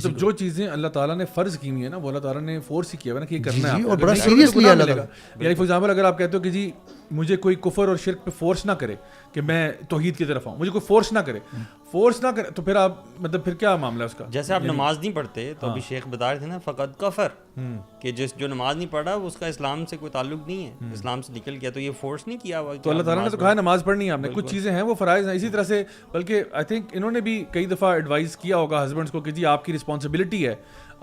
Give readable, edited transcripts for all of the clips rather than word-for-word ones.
مطلب جو چیزیں اللہ تعالیٰ نے فرض کی ہوئی ہیں نا وہ اللہ تعالیٰ نے فورس ہی کیا ہے نا کہ یہ کرنا ہے, اور بڑا سیریسلی اللہ تعالیٰ. یعنی فار ایگزامپل اگر آپ کہتے ہو کہ جی مجھے کوئی کفر اور شرک پہ فورس نہ کرے کہ میں توحید کی طرف آؤں, مجھے کوئی فورس نہ کرے تو پھر آپ مطلب پھر کیا معاملہ ہے اس کا؟ جیسے آپ نماز نہیں پڑھتے تو ابھی شیخ بتا رہے تھے نا فقط کفر, کہ جو نماز نہیں پڑھا اس کا اسلام سے کوئی تعلق نہیں ہے, اسلام سے نکل گیا, تو یہ فورس نہیں کیا ہوا. تو اللہ تعالیٰ نے تو کہا نماز پڑھنی ہے آپ نے, کچھ چیزیں ہیں وہ فرائض ہیں. اسی طرح سے بلکہ آئی تھنک انہوں نے بھی کئی دفعہ ایڈوائز کیا ہوگا ہسبینڈس کو کہ جی آپ کی رسپانسبلٹی ہے,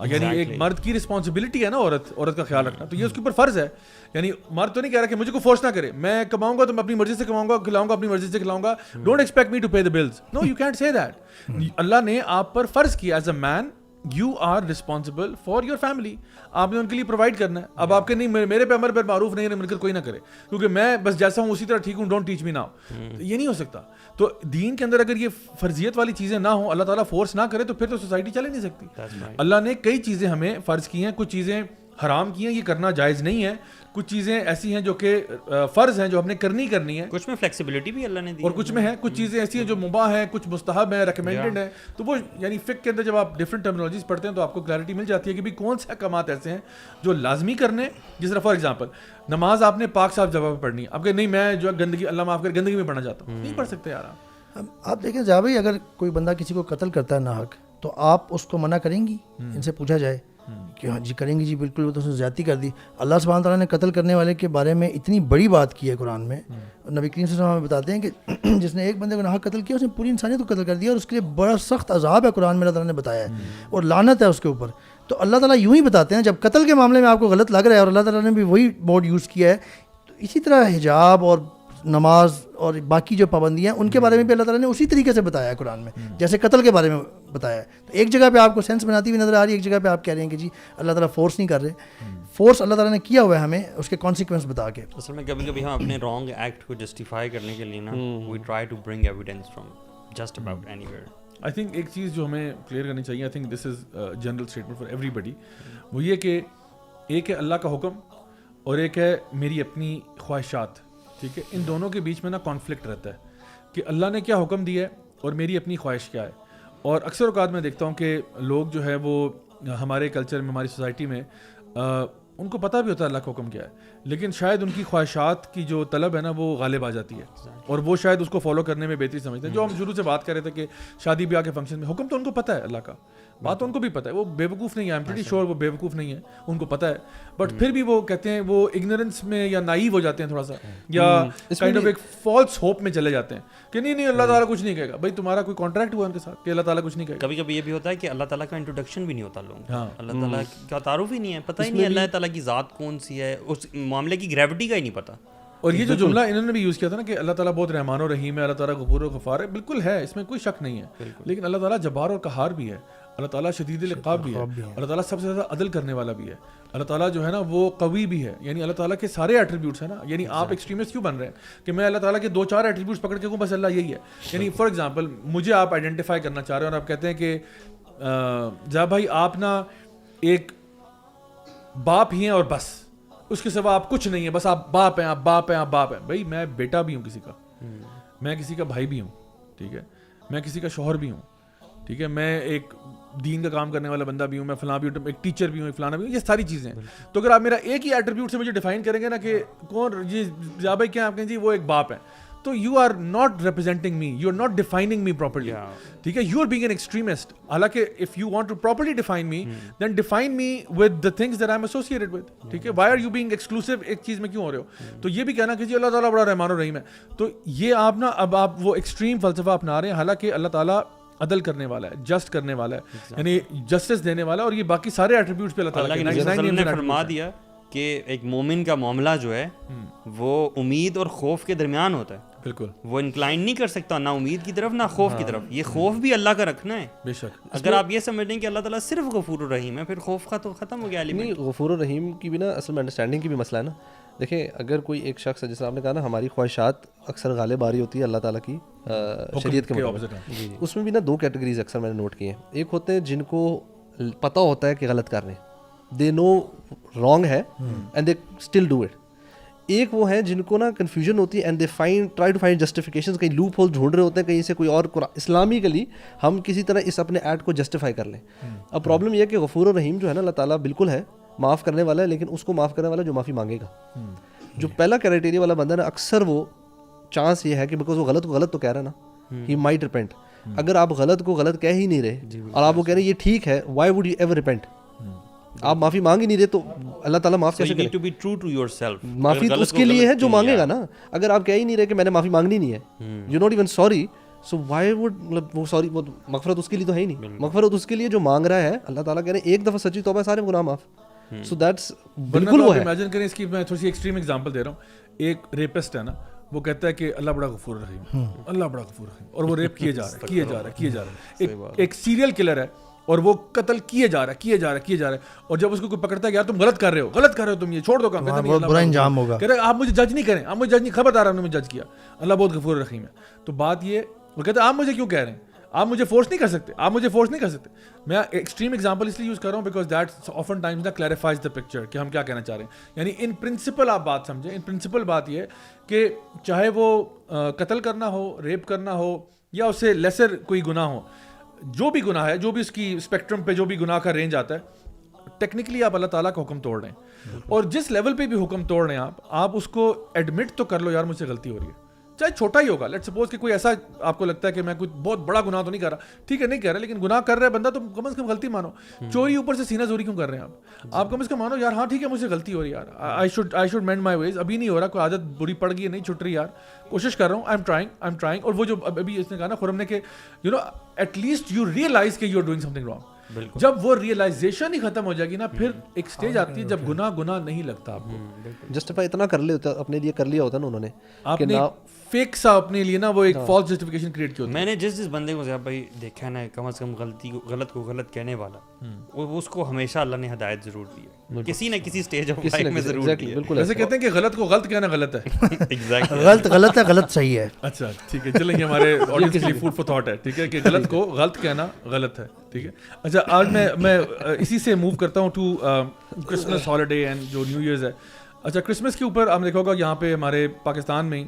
یعنی ایک مرد کی رسپانسبلٹی ہے نا عورت کا خیال رکھنا, تو یہ اس کے اوپر فرض ہے. یعنی مرد تو نہیں کہہ رہا کہ مجھے کو فورس نہ کرے, میں کماؤں گا تو میں اپنی مرضی سے کماؤں گا, کھلاؤں گا اپنی مرضی سے کھلاؤں گا, don't expect me to pay the bills. No you can't say that. اللہ نے آپ پر فرض کیا as a man, you are responsible for your family, آپ نے ان کے لیے پرووائڈ کرنا ہے. اب آپ کے نہیں میرے پہ امر پر معروف نہیں ہے مل کر کوئی نہ کرے کیونکہ میں بس جیسا ہوں اسی طرح ٹھیک ہوں, ڈونٹ ٹیچ می ناؤ, یہ نہیں ہو سکتا. تو دین کے اندر اگر یہ فرضیت والی چیزیں نہ ہوں, اللہ تعالیٰ فورس نہ کرے, تو پھر تو سوسائٹی چل ہی نہیں سکتی. اللہ نے کئی چیزیں ہمیں فرض کی ہیں, کچھ چیزیں حرام کی ہیں, یہ کرنا جائز نہیں ہے, کچھ چیزیں ایسی ہیں جو کہ فرض ہیں جو ہم نے کرنی ہے, کچھ میں فلیکسیبلٹی بھی اللہ نے دی, اور کچھ میں ہے, کچھ چیزیں ایسی ہیں جو مباح ہیں, کچھ مستحب ہیں, ریکمینڈڈ ہیں. تو وہ یعنی فقہ کے اندر جب آپ ڈفرنٹ ٹرمینالوجیز پڑھتے ہیں تو آپ کو کلیئرٹی مل جاتی ہے کہ بھی کون سے احکامات ایسے ہیں جو لازمی کرنے. جس طرح فار ایگزامپل نماز آپ نے پاک صاف جگہ پہ پڑھنی ہے, آپ کہ نہیں میں جو گندگی, اللہ معاف کر, گندگی میں پڑھنا چاہتا ہوں, نہیں پڑھ سکتے یار آپ. آپ دیکھیں جا بھائی, اگر کوئی بندہ کسی کو قتل کرتا ہے ناحق, تو آپ اس کو منع کریں گی؟ ان سے پوچھا جائے کہ ہاں جی کریں گی جی بالکل, وہ تو اس نے زیادتی کر دی. اللہ سبحانہ تعالیٰ نے قتل کرنے والے کے بارے میں اتنی بڑی بات کی ہے قرآن میں. نبی کریم صلی اللہ علیہ وسلم بتاتے ہیں کہ جس نے ایک بندے کو ناحق قتل کیا, اس نے پوری انسانیت کو قتل کر دیا, اور اس کے لیے بڑا سخت عذاب ہے قرآن میں اللہ تعالیٰ نے بتایا ہے, اور لعنت ہے اس کے اوپر. تو اللہ تعالیٰ یوں ہی بتاتے ہیں جب قتل کے معاملے میں آپ کو غلط لگ رہا ہے, اور اللہ تعالیٰ نے بھی وہی موڈ یوز کیا ہے, تو اسی طرح حجاب اور نماز اور باقی جو پابندیاں ہیں ان کے بارے میں بھی اللہ تعالیٰ نے اسی طریقے سے بتایا ہے قرآن میں, جیسے قتل کے بارے میں بتایا ہے. تو ایک جگہ پہ آپ کو سینس بناتی ہوئی نظر آ رہی ہے, ایک جگہ پہ آپ کہہ رہے ہیں کہ جی اللہ تعالیٰ فورس نہیں کر رہے. فورس اللہ تعالیٰ نے کیا ہوا ہے ہمیں اس کے کانسیکوینس بتا کے. اصل میں کبھی کبھی ہم اپنے رانگ ایکٹ کو جسٹیفائی کرنے کے لیے نا we try to bring evidence from just about anywhere. I think ایک چیز جو ہمیں کلیئر کرنی چاہیے, I think this is general statement for everybody, وہ یہ کہ ایک ہے اللہ کا حکم اور ایک ہے میری اپنی خواہشات. ٹھیک ہے, ان دونوں کے بیچ میں نا کانفلکٹ رہتا ہے کہ اللہ نے کیا حکم دیا ہے اور میری اپنی خواہش کیا ہے. اور اکثر اوقات میں دیکھتا ہوں کہ لوگ جو ہے وہ ہمارے کلچر میں, ہماری سوسائٹی میں ان کو پتہ بھی ہوتا ہے اللہ کا حکم کیا ہے, لیکن شاید ان کی خواہشات کی جو طلب ہے نا وہ غالب آ جاتی ہے, اور وہ شاید اس کو فالو کرنے میں بہتری سمجھتے ہیں. جو ہم شروع سے بات کر رہے تھے کہ شادی بیاہ کے فنکشن میں حکم تو ان کو پتہ ہے اللہ کا, بات ان کو بھی پتہ ہے, وہ بیوقوف نہیں ہے, آئی ایم پریٹی شیور وہ بیوقوف نہیں ہے, ان کو پتہ ہے. بٹ پھر بھی وہ کہتے ہیں وہ اگنورنس میں یا نائیو ہو جاتے ہیں تھوڑا سا, یا کائنڈ آف ایک فالس ہوپ میں چلے جاتے ہیں کہ نہیں اللہ تعالیٰ کچھ نہیں کہے گا. بھائی تمہارا کوئی کانٹریکٹ ہوا ان کے ساتھ کہ اللہ تعالیٰ کچھ نہیں کہے گا. کبھی کبھی یہ بھی ہوتا ہے کہ اللہ تعالیٰ کا انٹروڈکشن بھی نہیں ہوتا لوگوں کو, اللہ تعالیٰ کا تعارف ہی نہیں ہے, پتہ ہی نہیں اللہ تعالیٰ کی ذات کون سی ہے, اس معاملے کی گریوٹی کا ہی نہیں پتہ. اور یہ جو جملہ انہوں نے بھی یوز کیا تھا نا کہ اللہ تعالیٰ بہت رحمان و رحیم ہے, اللہ تعالیٰ غفور و غفار ہے, بالکل ہے, اس میں کوئی شک نہیں ہے, لیکن اللہ تعالیٰ جبار اور قہار بھی ہے, اللہ تعالیٰ شدید العقاب بھی ہے, اللہ تعالیٰ سب سے زیادہ عدل کرنے والا بھی ہے, اللہ تعالیٰ جو ہے نا وہ قوی بھی ہے. یعنی اللہ تعالیٰ کے سارے ایٹریبیوٹس ہیں نا. یعنی آپ ایکسٹریمسٹ کیوں بن رہے ہیں کہ میں اللہ تعالیٰ کے 2-4 ایٹریبیوٹس پکڑ کے ہوں بس اللہ یہی ہے. یعنی فار ایگزامپل مجھے آپ آئیڈینٹیفائی کرنا چاہ رہے ہیں اور آپ کہتے ہیں کہ جا بھائی آپ نا ایک باپ ہی ہیں اور بس, اس کے سوا آپ کچھ نہیں ہے, بس آپ باپ ہیں, آپ باپ ہیں, آپ باپ ہیں. بھائی میں بیٹا بھی ہوں کسی کا, میں کسی کا بھائی بھی ہوں, ٹھیک ہے, میں کسی کا شوہر بھی ہوں, ٹھیک ہے, میں ایک دین کا کام کرنے والا بندہ بھی ہوں, میں فلاں بھی ہوں, ایک ٹیچر بھی ہوں, ایک فلانا بھی ہوں, یہ ساری چیزیں ہیں. تو اگر آپ میرا ایک ہی ایٹریبیوٹ سے مجھے ڈیفائن کریں گے نا کہ کون یہ جا بھائی کیا آپ کہیں جی وہ ایک باپ ہے, تو you are not representing me, you are not defining me properly. ٹھیک ہے, you are being an extremist. حالانکہ if you want to properly define me then define me with the things that I am associated with. ٹھیک ہے, why are you being exclusive ایک چیز میں کیوں ہو رہے ہو. تو یہ بھی کہنا کہ جی اللہ تعالیٰ بڑا رحمان الرحیم ہے, تو یہ آپ نا اب آپ وہ ایکسٹریم فلسفہ اپنا رہے ہیں. حالانکہ اللہ تعالیٰ عدل کرنے والا ہے, جسٹ کرنے والا ہے, یعنی جسٹس دینے والا ہے, اور یہ باقی سارے ایٹریبیوٹس پہ اللہ تعالیٰ نے فرما دیا کہ ایک مومن کا معاملہ جو ہے وہ امید اور خوف کے درمیان ہوتا ہے. بالکل, وہ انکلائن نہیں کر سکتا نہ امید کی طرف نہ خوف کی طرف. یہ خوف بھی اللہ کا رکھنا ہے. بے شک, اگر آپ یہ سمجھ لیں کہ اللہ تعالیٰ صرف غفور الرحیم ہے, پھر خوف کا تو ختم ہو گیا. نہیں, غفور الرحیم کی بھی نا اصل میں انڈرسٹینڈنگ کی بھی مسئلہ ہے نا. دیکھیں اگر کوئی ایک شخص ہے, جیسے آپ نے کہا نا ہماری خواہشات اکثر غالب آ رہی ہوتی ہے اللہ تعالیٰ کی شریعت کے مطابق, اس میں بھی نا 2 کیٹیگریز اکثر میں نے نوٹ کی ہیں. ایک ہوتے ہیں جن کو پتہ ہوتا ہے کہ غلط کر رہے ہیں, دے نو رانگ ہے and they still do it. ایک وہ ہیں جن کو نا کنفیوژن ہوتی ہے and they try to find justification, کہیں لوپ ہول ڈھونڈ رہے ہوتے ہیں کہیں سے کوئی اور اسلامکلی ہم کسی طرح اس اپنے ایڈ کو جسٹیفائی کر لیں. اب پرابلم یہ ہے کہ غفور الرحیم جو ہے نا اللہ تعالیٰ بالکل ہے, معاف کرنے والا ہے, لیکن اس کو معاف کرنے والا جو معافی مانگے گا. جو پہلا کرائٹیریا والا بندہ نا اکثر وہ چانس یہ ہے کہ بیکاز وہ غلط کو غلط تو کہہ رہا ہے نا, ہی مائٹ ریپینٹ. اگر آپ غلط کو غلط کہہ ہی نہیں رہے اور آپ وہ کہہ رہے ہیں یہ ٹھیک ہے, Y would you ever repent? آپ معافی مانگ ہی نہیں رہے تو اللہ تعالیٰ معاف کیسے کرے؟ معافی اس کے لیے ہے جو مانگے گا نا. اگر آپ کہہ ہی نہیں رہے کہ میں نے معافی مانگنی نہیں ہے, you not even sorry, so why would, مطلب وہ سوری, وہ مغفرت اس کے لیے تو ہے ہی نہیں. مغفرت اس کے لیے جو مانگ رہا ہے, اللہ تعالیٰ کہہ رہے ہیں ایک دفعہ سچی توبہ سارے گناہ معاف. سو دیٹس بالکل وہ ہے. امیجن کریں, اس کی میں تھوڑی سی ایکسٹریم ایگزامپل دے رہا ہوں. ایک ریپسٹ ہے نا, وہ کہتا ہے کہ اللہ بڑا غفور رحیم, اللہ بڑا غفور رحیم, اور وہ ریپ کیے جا رہا ہے. ایک سیریل کلر ہے اور وہ قتل کیے جا رہا ہے, اور جب اس کو کوئی پکڑتا ہے کہ یار تم غلط کر رہے ہو, تم یہ چھوڑ دو کام, برا انجام ہوگا, کہہ رہے آپ مجھے جج نہیں کریں, آپ مجھے جج نہیں, خبردار آپ نے مجھے جج کیا, اللہ بہت غفور رحیم ہے. تو بات یہ, وہ کہتے ہیں آپ مجھے کیوں کہہ رہے ہیں, آپ مجھے فورس نہیں کر سکتے. میں ایکسٹریم ایگزامپل اس لیے یوز کر رہا ہوں because that often Times clarifies the picture کہ ہم کیا کہنا چاہ رہے ہیں. یعنی ان پرنسپل آپ بات سمجھیں, ان پرنسپل بات یہ کہ چاہے وہ قتل کرنا ہو, ریپ کرنا ہو, یا اس سے لیسر کوئی گناہ ہو, جو بھی گناہ ہے, جو بھی اس کی اسپیکٹرم پہ جو بھی گناہ کا رینج آتا ہے, ٹیکنیکلی آپ اللہ تعالیٰ کا حکم توڑ رہے ہیں. اور جس لیول پہ بھی حکم توڑ رہے ہیں آپ اس کو ایڈمٹ تو کر لو, یار مجھ سے غلطی ہو رہی ہے, چاہے چھوٹا ہی ہوگا. لیٹ سپوز کہ کوئی ایسا آپ کو لگتا ہے کہ میں کوئی بہت بڑا گناہ تو نہیں کر رہا, ٹھیک ہے نہیں کر رہا, لیکن گناہ کر رہا ہے بندہ تو کم از کم غلطی مانو. چوری اوپر سے سینہ زوری کیوں کر رہے ہیں آپ کم از کم مانو یار ہاں ٹھیک ہے مجھ سے غلطی ہو رہی ہے یار, آئی شوڈ مینڈ مائی ویز. ابھی نہیں ہو رہا, کوئی عادت بری پڑ گئی ہے, نہیں چھٹ رہی یار, کوشش کر رہا ہوں, آئی ایم ٹرائنگ. اور وہ جو ابھی اس نے کہا نا خرم نے کہ you know at least you realize کہ you are doing something wrong. جب وہ ریئلائزیشن ہی ختم ہو جائے گی نا, پھر ایک سٹیج آتی ہے جب گناہ نہیں لگتا آپ کو. جسٹیفائی اتنا کر لیا اپنے لیے کر لیا ہوتا نا انہوں نے, آپ نے فیک سا اپنے لیے نا وہ ایک فالس جسٹیفیکیشن کریٹ کی ہوتی ہے. میں نے جس بندے کو زیاد بھائی دیکھا نا, کم از کم غلط کو غلط کہنے والا, اس کو ہمیشہ اللہ نے ہدایت ضرور دی ہے, کسی نہ کسی اسٹیج آف لائف میں ضرور دی ہے. ویسے کہتے ہیں کہ غلط کو غلط کہنا غلط ہے, غلط ہے, غلط صحیح ہے. اچھا ٹھیک ہے, چلیں گے ہمارے آڈینس کے لیے فوڈ فار تھاٹ ہے, ٹھیک ہے, کہ غلط کو غلط کہنا غلط ہے, ٹھیک ہے. اچھا آج میں اسی سے موو کرتا ہوں ٹو کرسمس ہالیڈے اینڈ جو نیو ایئرز ہے. اچھا کرسمس کے اوپر آپ نے دیکھا ہوگا یہاں پہ ہمارے پاکستان میں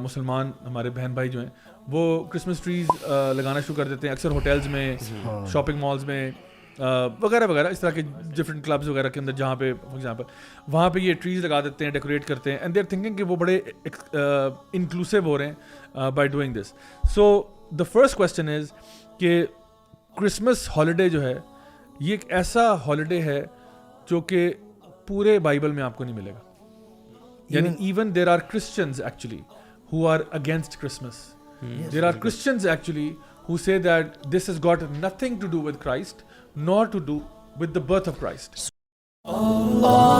مسلمان ہمارے بہن بھائی جو ہیں وہ کرسمس ٹریز لگانا شروع کر دیتے ہیں, اکثر ہوٹلز میں, شاپنگ مالز میں وغیرہ وغیرہ, اس طرح کے ڈفرینٹ کلبز وغیرہ کے اندر جہاں پہ فار ایگزامپل وہاں پہ یہ ٹریز لگا دیتے ہیں, ڈیکوریٹ کرتے ہیں, اینڈ دے آر تھنکنگ کہ وہ بڑے انکلوسیو ہو رہے ہیں by doing this. So the first question is کہ کرسمس ہالیڈے جو ہے یہ ایک ایسا ہالیڈے ہے جو کہ پورے بائبل میں آپ کو نہیں ملے گا. یعنی even there are Christians actually who are against Christmas. There are Christians actually who say that this has got nothing to do with Christ, nor to do with the birth of Christ. Allah